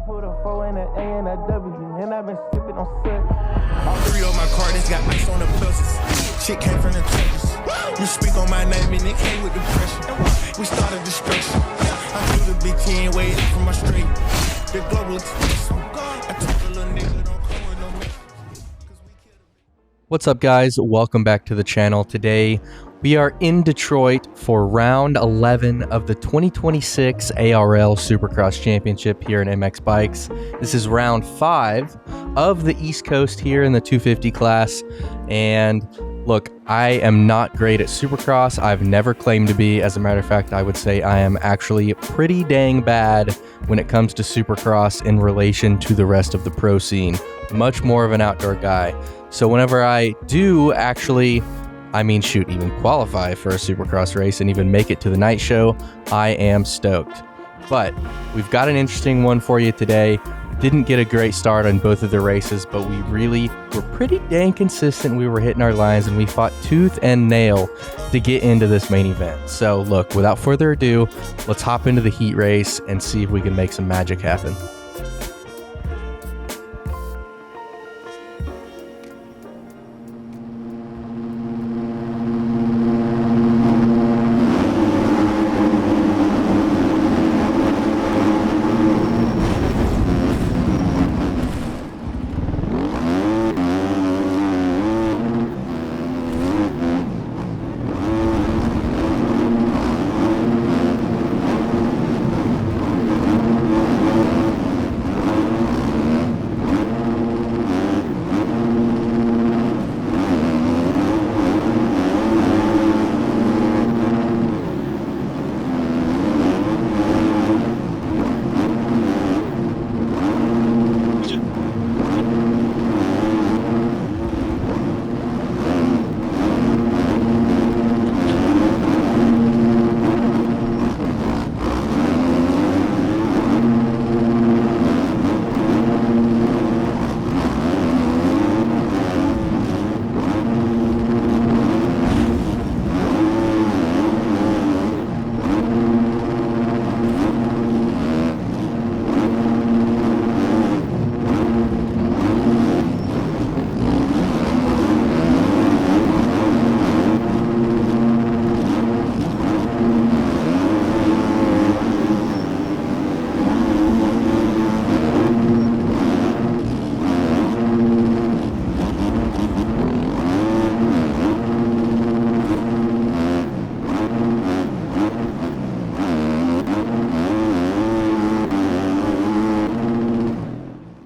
put a 4 and an A and a W, and I've been sipping on soot. Three on my card, it's got ice on the pluses. Shit came from the Texas. You speak on my name and it came with the pressure. We started destruction. I do the big 10 way up from my straight. The global express. I took a little nigga, don't come with no message. What's up, guys? Welcome back to the channel. Today we are in Detroit for round 11 of the 2026 ARL Supercross Championship here in MX Bikes. This is round 5 of the East Coast here in the 250 class. And look, I am not great at Supercross. I've never claimed to be. As a matter of fact, I would say I am actually pretty dang bad when it comes to Supercross in relation to the rest of the pro scene. Much more of an outdoor guy. So whenever I do actually, even qualify for a Supercross race and even make it to the night show, I am stoked. But we've got an interesting one for you today. Didn't get a great start on both of the races, but we really were pretty dang consistent. We were hitting our lines and we fought tooth and nail to get into this main event. So look, without further ado, let's hop into the heat race and see if we can make some magic happen.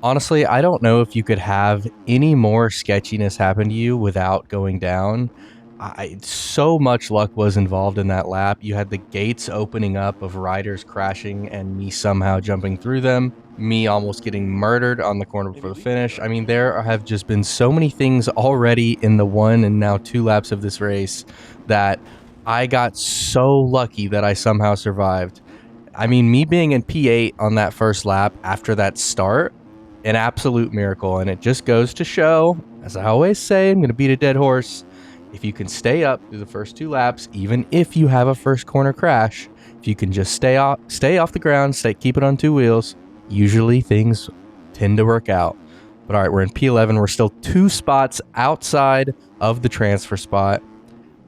Honestly, I don't know if you could have any more sketchiness happen to you without going down. So much luck was involved in that lap. You had the gates opening up of riders crashing and me somehow jumping through them. Me almost getting murdered on the corner before the finish. I mean, there have just been so many things already in the 1 and now 2 laps of this race that I got so lucky that I somehow survived. I mean, me being in P8 on that first lap after that start, an absolute miracle. And it just goes to show, as I always say, I'm going to beat a dead horse. If you can stay up through the first 2 laps, even if you have a first corner crash, if you can just stay off the ground, keep it on 2 wheels, usually things tend to work out. But all right, we're in P11. We're still 2 spots outside of the transfer spot.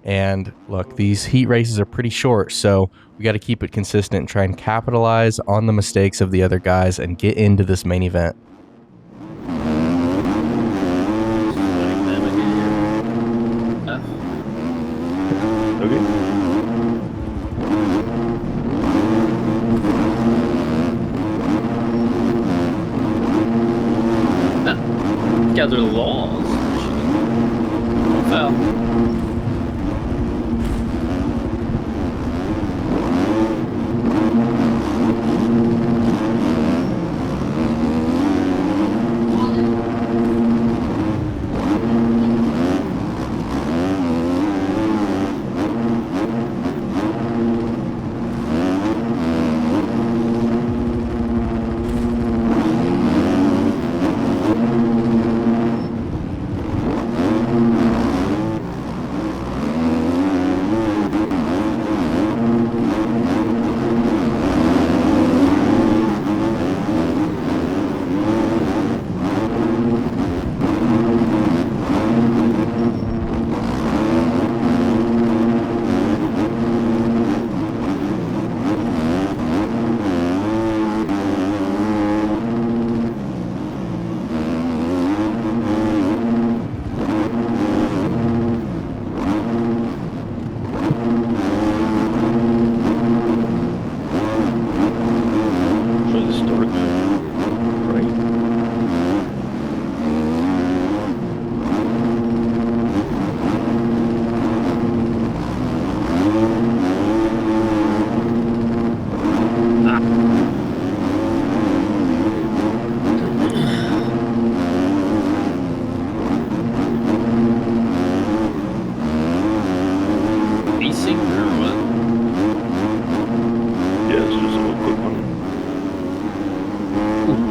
And look, these heat races are pretty short, so we got to keep it consistent and try and capitalize on the mistakes of the other guys and get into this main event. Gather laws. Foul.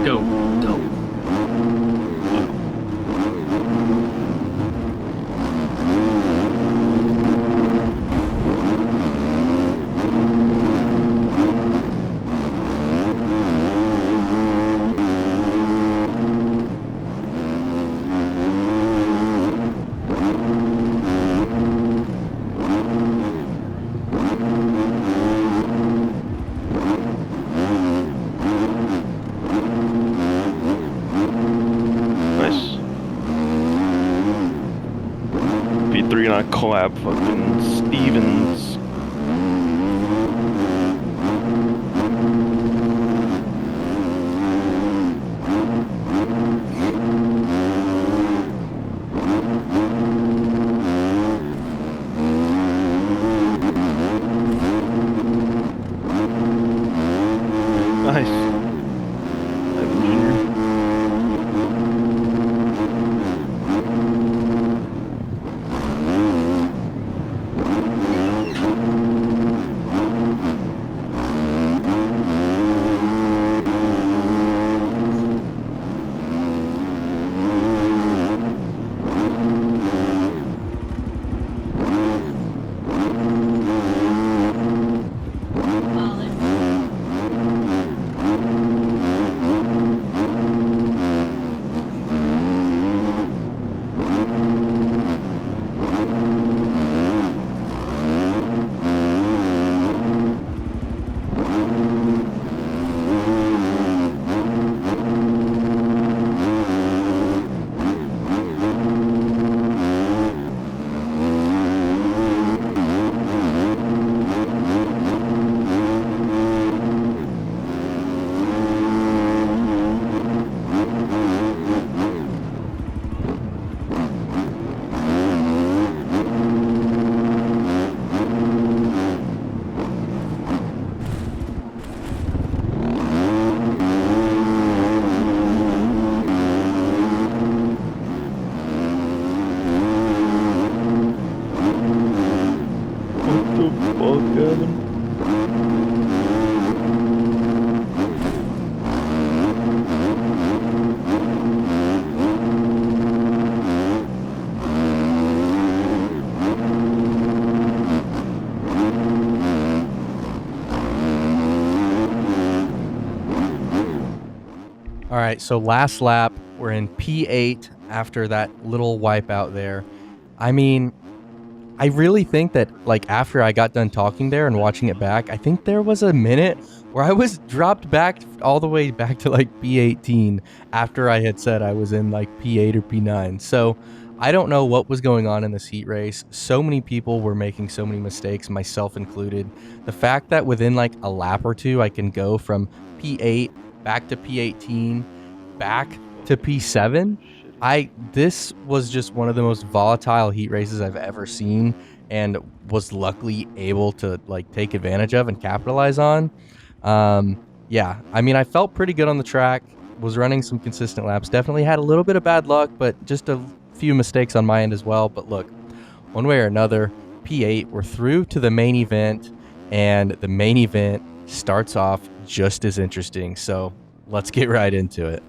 Go. Go. Nice. P3 and I collab fucking Stevens. Nice. Ivan Jr. What the fuck, Evan? All right, so last lap, we're in P8 after that little wipeout there. I mean, I really think that, like, after I got done talking there and watching it back, I think there was a minute where I was dropped back all the way back to, like, P18 after I had said I was in, like, P8 or P9. So I don't know what was going on in this heat race. So many people were making so many mistakes, myself included. The fact that within, like, a lap or two, I can go from P8 back to P18, back to P7. This was just one of the most volatile heat races I've ever seen, and was luckily able to, like, take advantage of and capitalize on. Yeah, I mean, I felt pretty good on the track, was running some consistent laps, definitely had a little bit of bad luck, but just a few mistakes on my end as well. But look, one way or another, P8, we're through to the main event, and the main event starts off just as interesting. So let's get right into it.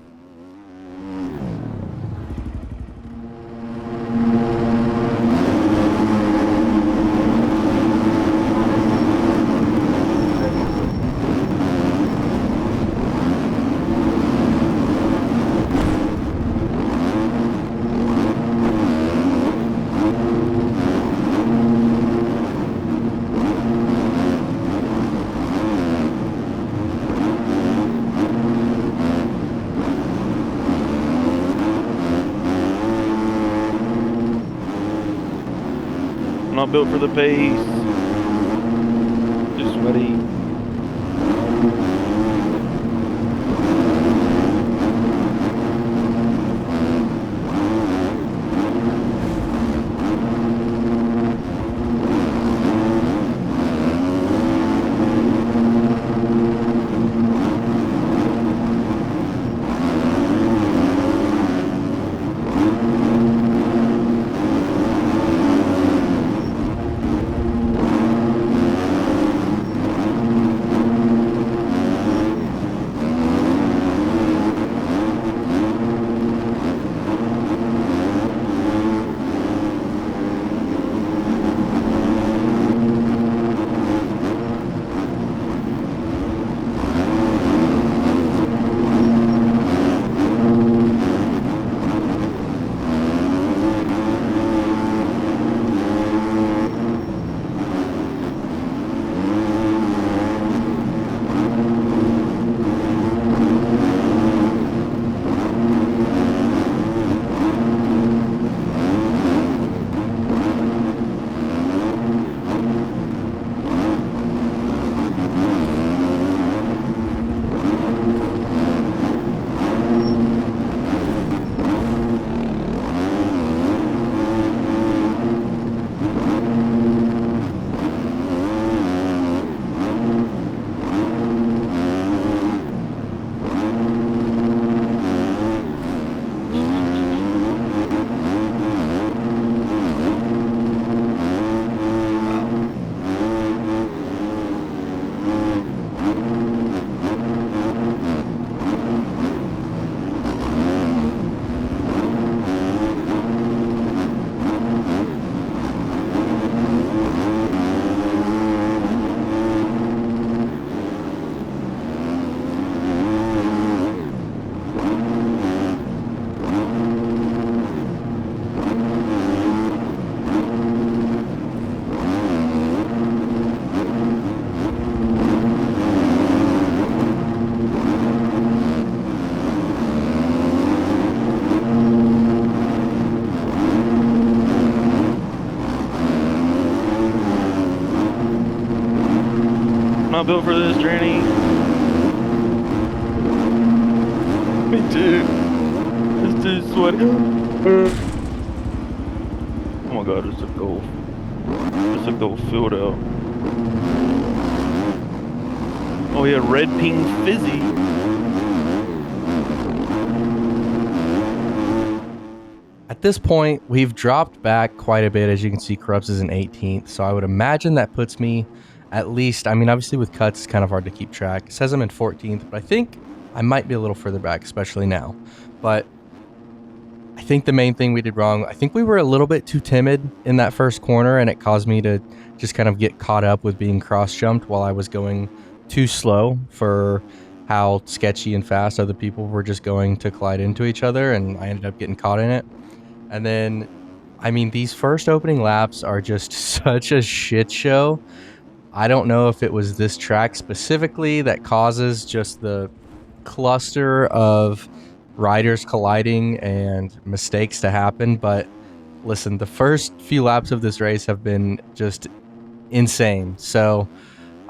I'm not built for the pace. Just sweaty. not built for this journey. Me too. It's too sweaty. Oh my god, it's a goal. It's a goal filled out. Oh yeah, red ping fizzy. At this point, we've dropped back quite a bit. As you can see, Corrupts is in 18th, so I would imagine that puts me at least, I mean, obviously with cuts, it's kind of hard to keep track. It says I'm in 14th, but I think I might be a little further back, especially now. But I think the main thing we did wrong, I think we were a little bit too timid in that first corner, and it caused me to just kind of get caught up with being cross-jumped while I was going too slow for how sketchy and fast other people were just going to collide into each other, and I ended up getting caught in it. And then, I mean, these first opening laps are just such a shit show. I don't know if it was this track specifically that causes just the cluster of riders colliding and mistakes to happen, but listen, the first few laps of this race have been just insane. So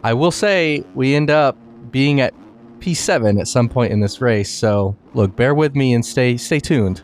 I will say we end up being at P7 at some point in this race. So look, bear with me and stay tuned.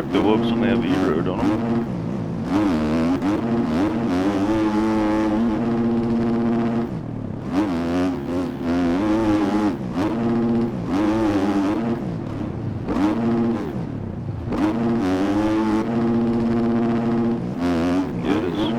rock the whoops when they have E-road on them. Yeah, it is.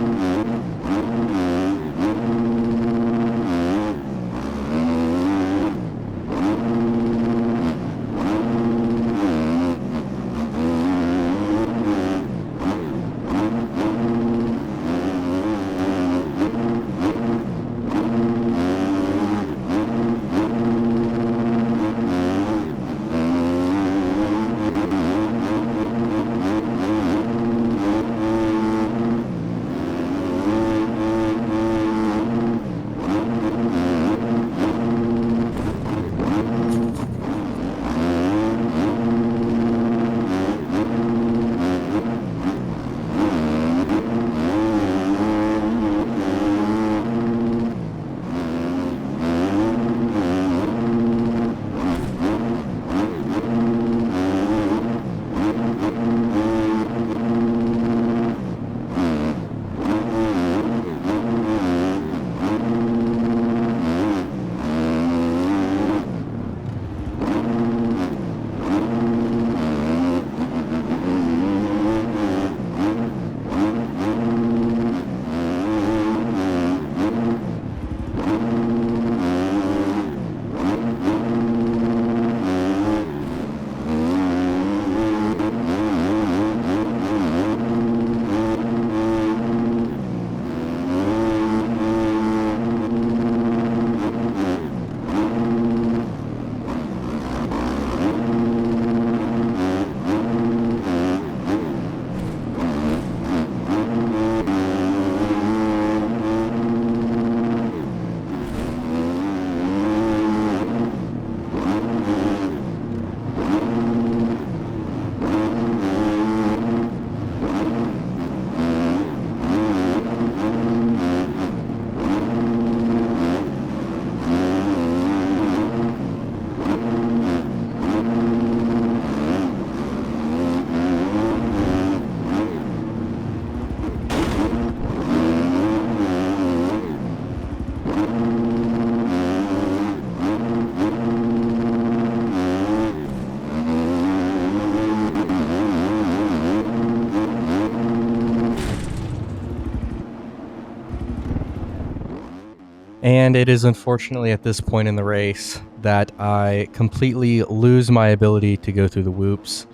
And it is unfortunately at this point in the race that I completely lose my ability to go through the whoops,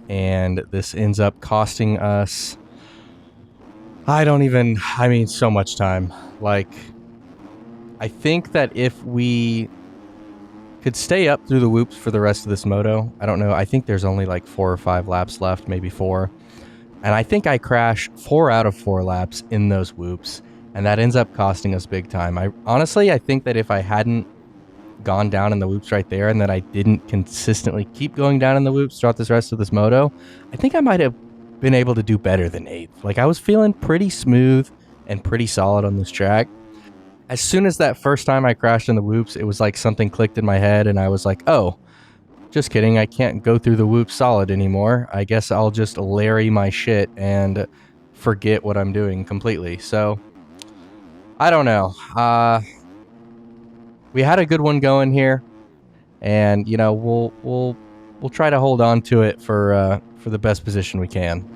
and this ends up costing us, so much time. Like, I think that if we could stay up through the whoops for the rest of this moto, I don't know, I think there's only like 4 or 5 laps left, maybe 4. And I think I crash 4 out of 4 laps in those whoops. And that ends up costing us big time. I think that if I hadn't gone down in the whoops right there and that I didn't consistently keep going down in the whoops throughout this rest of this moto, I think I might have been able to do better than 8th. Like, I was feeling pretty smooth and pretty solid on this track. As soon as that first time I crashed in the whoops, it was like something clicked in my head and I was like, oh, just kidding. I can't go through the whoops solid anymore. I guess I'll just Larry my shit and forget what I'm doing completely. So I don't know. We had a good one going here, and you know we'll try to hold on to it for the best position we can.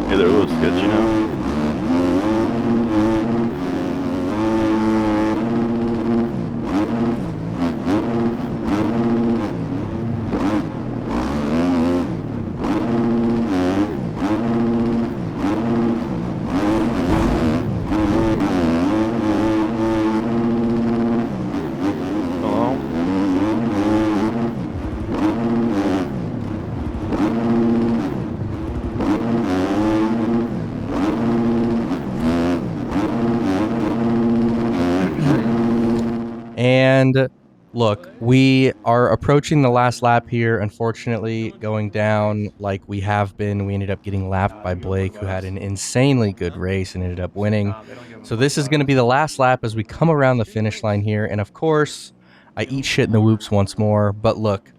Yeah, they're a little sketchy now. And look, we are approaching the last lap here, unfortunately, going down like we have been. We ended up getting lapped by Blake, who had an insanely good race and ended up winning. So this is going to be the last lap as we come around the finish line here. And of course, I eat shit in the whoops once more. But look,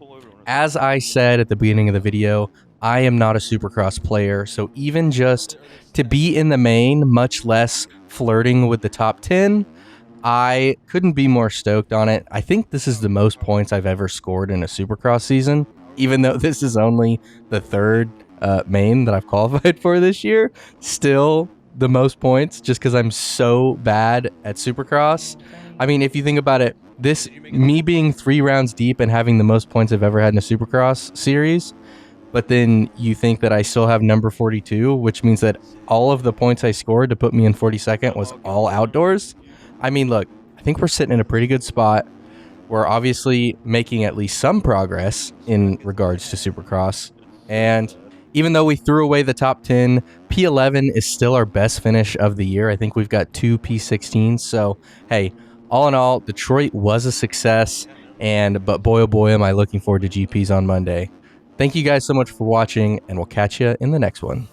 as I said at the beginning of the video, I am not a Supercross player. So even just to be in the main, much less flirting with the top 10, I couldn't be more stoked on it. I think this is the most points I've ever scored in a Supercross season, even though this is only the third main that I've qualified for this year. Still the most points just because I'm so bad at Supercross. I mean, if you think about it, me being 3 rounds deep and having the most points I've ever had in a Supercross series, but then you think that I still have number 42, which means that all of the points I scored to put me in 42nd was all outdoors. I mean, look, I think we're sitting in a pretty good spot. We're obviously making at least some progress in regards to Supercross. And even though we threw away the top 10, P11 is still our best finish of the year. I think we've got 2 P16s. So, hey, all in all, Detroit was a success. But boy, oh boy, am I looking forward to GPs on Monday. Thank you guys so much for watching, and we'll catch you in the next one.